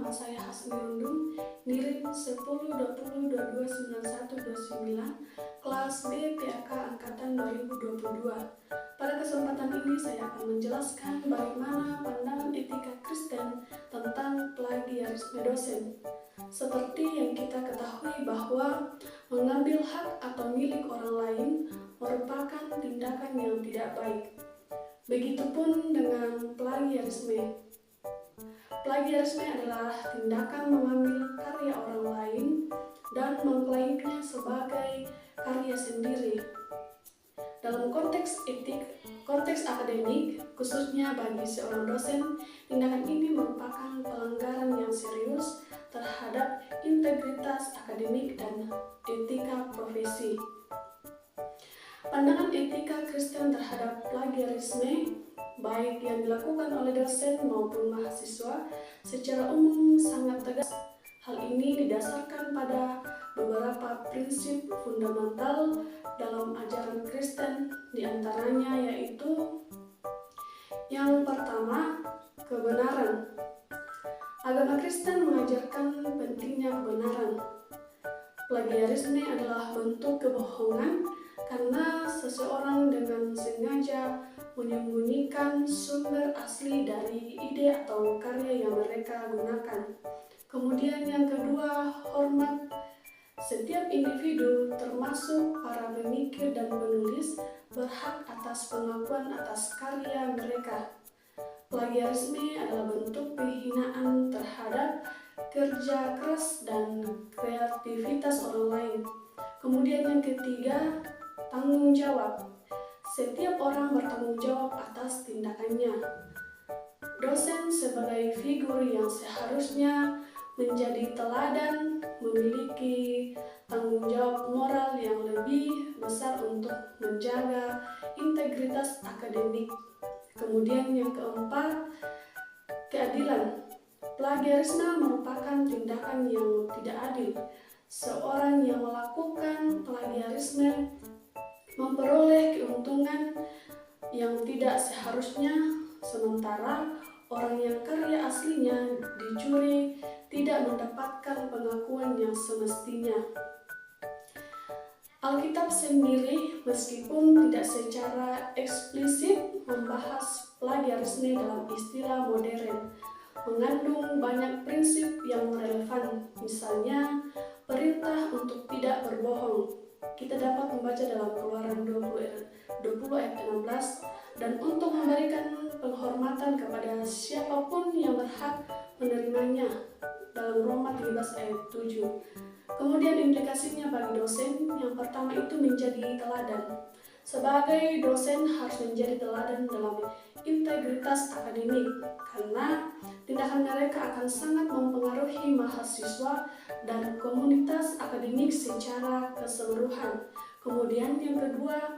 nama saya Hasmi Undung, NIRIM 1020229129, kelas B PAK Angkatan 2022. Pada kesempatan ini saya akan menjelaskan bagaimana pandangan etika Kristen tentang plagiarisme dosen. Seperti yang kita ketahui bahwa mengambil hak atau milik orang lain merupakan tindakan yang tidak baik. Begitupun dengan plagiarisme. Plagiarisme adalah tindakan mengambil karya orang lain dan mengklaimnya sebagai karya sendiri. Dalam konteks akademik, khususnya bagi seorang dosen, tindakan ini merupakan pelanggaran yang serius terhadap integritas akademik dan etika profesi. Pandangan etika Kristen terhadap plagiarisme, baik yang dilakukan oleh dosen maupun mahasiswa, secara umum sangat tegas. Hal ini didasarkan pada beberapa prinsip fundamental dalam ajaran Kristen, diantaranya yaitu yang pertama, kebenaran. Agama Kristen mengajarkan pentingnya kebenaran. Plagiarisme adalah bentuk kebohongan karena seseorang dengan sengaja menyembunyikan sumber asli dari ide atau karya yang mereka gunakan. Kemudian yang kedua, hormat. Setiap individu, termasuk para pemikir dan penulis, berhak atas pengakuan atas karya mereka. Plagiarisme adalah bentuk penghinaan terhadap kerja keras dan kreativitas orang lain. Kemudian yang ketiga, tanggung jawab. Setiap orang bertanggung jawab atas tindakannya. Dosen sebagai figur yang seharusnya menjadi teladan memiliki tanggung jawab moral yang lebih besar untuk menjaga integritas akademik. Kemudian yang keempat, keadilan. Plagiarisme merupakan tindakan yang tidak adil. Seorang yang melakukan plagiarisme memperoleh keuntungan yang tidak seharusnya, sementara orang yang karya aslinya dicuri tidak mendapatkan pengakuan yang semestinya. Alkitab sendiri meskipun tidak secara eksplisit membahas plagiarisme dalam istilah modern, mengandung banyak prinsip yang relevan, misalnya perintah untuk tidak berbohong. Kita dapat membaca dalam Keluaran 20 ayat 16, dan untuk memberikan penghormatan kepada siapapun yang berhak menerimanya dalam Roma 13 ayat 7. Kemudian implikasinya bagi dosen, yang pertama itu menjadi teladan. Sebagai dosen harus menjadi teladan dalam integritas akademik, karena tindakan mereka akan sangat mempengaruhi mahasiswa dan komunitas akademik secara keseluruhan. Kemudian yang kedua,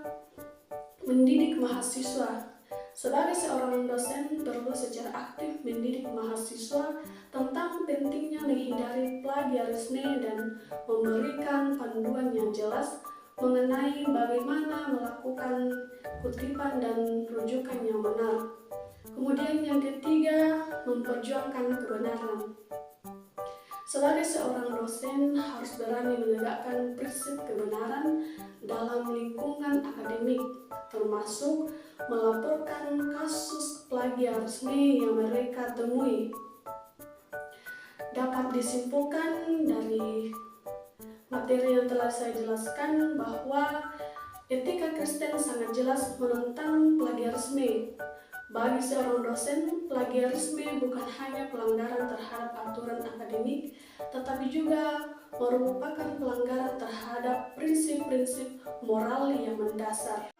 mendidik mahasiswa. Sebagai seorang dosen perlu secara aktif mendidik mahasiswa tentang pentingnya menghindari plagiarisme dan memberikan panduan yang jelas mengenai bagaimana melakukan kutipan dan rujukan yang benar. Kemudian yang ketiga, memperjuangkan kebenaran. Sebagai seorang dosen harus berani menegakkan prinsip kebenaran dalam lingkungan akademik, termasuk melaporkan kasus plagiarisme yang mereka temui. Dapat disimpulkan dari materi yang telah saya jelaskan bahwa etika Kristen sangat jelas menentang plagiarisme. Bagi seorang dosen, plagiarisme bukan hanya pelanggaran terhadap aturan akademik, tetapi juga merupakan pelanggaran terhadap prinsip-prinsip moral yang mendasar.